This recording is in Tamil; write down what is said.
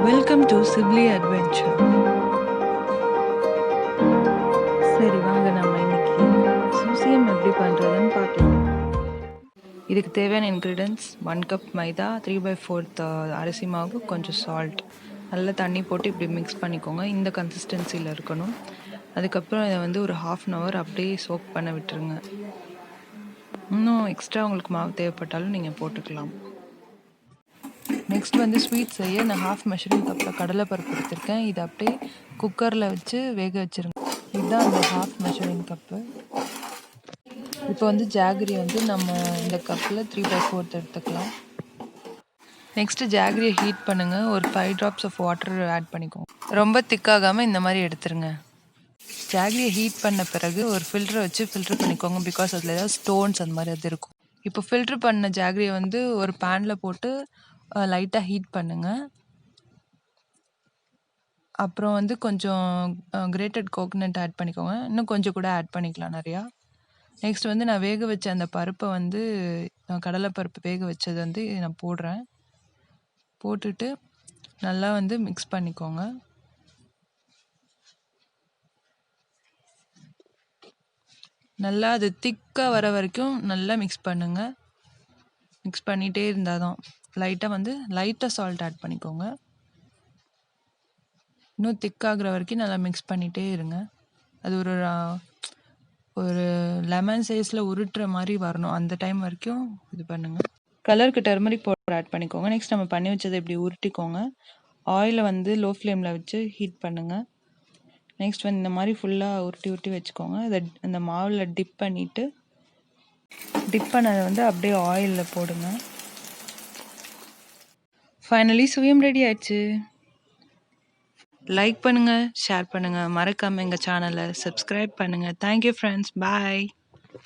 Welcome to Shibly adventure. சரி வாங்க நம்ம இன்னைக்கு சுசியம் எப்படி பண்ணுறதுன்னு பார்க்கலாம். இதுக்கு தேவையான இன்க்ரீடியன்ஸ் 1 கப் மைதா, 3/4 அரிசி மாவு, கொஞ்சம் சால்ட், நல்லா தண்ணி போட்டு இப்படி மிக்ஸ் பண்ணிக்கோங்க. இந்த கன்சிஸ்டன்சியில் இருக்கணும். அதுக்கப்புறம் இதை வந்து ஒரு 1/2 hour அப்படியே சோக் பண்ண விட்டுருங்க. இன்னும் எக்ஸ்ட்ரா உங்களுக்கு மாவு தேவைப்பட்டாலும் நீங்கள் போட்டுக்கலாம். நெக்ஸ்ட் வந்து ஸ்வீட் செய்ய நான் 1/2 மெஷரிங் கப்பில் கடலைப்பருப்பு எடுத்திருக்கேன். இதை அப்படியே குக்கரில் வச்சு வேக வச்சுருங்க. இதுதான் அந்த 1/2 மெஷரிங் கப்பு. இப்போ வந்து ஜாகரி வந்து நம்ம இந்த கப்பில் 3/4 எடுத்துக்கலாம். நெக்ஸ்ட்டு ஜாகரியை ஹீட் பண்ணுங்கள். ஒரு 5 drops ஆஃப் வாட்டர் ஆட் பண்ணிக்கோங்க. ரொம்ப திக்காகாமல் இந்த மாதிரி எடுத்துருங்க. ஜாகரியை ஹீட் பண்ண பிறகு ஒரு ஃபில்டரை வச்சு ஃபில்டர் பண்ணிக்கோங்க. பிகாஸ் அதில் ஏதாவது ஸ்டோன்ஸ் அந்த மாதிரி அது இருக்கும். இப்போ ஃபில்டர் பண்ண ஜாகரியை வந்து ஒரு பேனில் போட்டு லைட்டாக ஹீட் பண்ணுங்கள். அப்புறம் வந்து கொஞ்சம் கிரேட்டட் கோகனட் ஆட் பண்ணிக்கோங்க. இன்னும் கொஞ்சம் கூட ஆட் பண்ணிக்கலாம் நிறையா. நெக்ஸ்ட் வந்து நான் வேக வச்ச அந்த பருப்பை வந்து கடலைப்பருப்பு வேக வச்சது வந்து நான் போடுறேன். போட்டுட்டு நல்லா வந்து மிக்ஸ் பண்ணிக்கோங்க. நல்லா அது திக்காக வர வரைக்கும் நல்லா மிக்ஸ் பண்ணுங்கள். மிக்ஸ் பண்ணிகிட்டே இருந்தால் தான் லைட்டாக சால்ட் ஆட் பண்ணிக்கோங்க. இன்னும் திக்காகிற வரைக்கும் நல்லா மிக்ஸ் பண்ணிகிட்டே இருங்க. அது ஒரு லெமன் சைஸில் உருட்டுற மாதிரி வரணும். அந்த டைம் வரைக்கும் இது பண்ணுங்கள். கலருக்கு டர்மரிக் பவுடர் ஆட் பண்ணிக்கோங்க. நெக்ஸ்ட் நம்ம பண்ணி வச்சதை இப்படி உருட்டிக்கோங்க. ஆயிலை வந்து லோ ஃப்ளேமில் வச்சு ஹீட் பண்ணுங்கள். நெக்ஸ்ட் வந்து இந்த மாதிரி ஃபுல்லாக உருட்டி வச்சுக்கோங்க. அதை அந்த மாவில் டிப் பண்ணதை வந்து அப்படியே ஆயிலில் போடுங்க. ஃபைனலி சுயம் ரெடி ஆயிடுச்சு. லைக் பண்ணுங்கள், ஷேர் பண்ணுங்கள், மறக்காமல் எங்கள் சேனலை சப்ஸ்கிரைப் பண்ணுங்கள். தேங்க்யூ ஃப்ரெண்ட்ஸ், பாய்.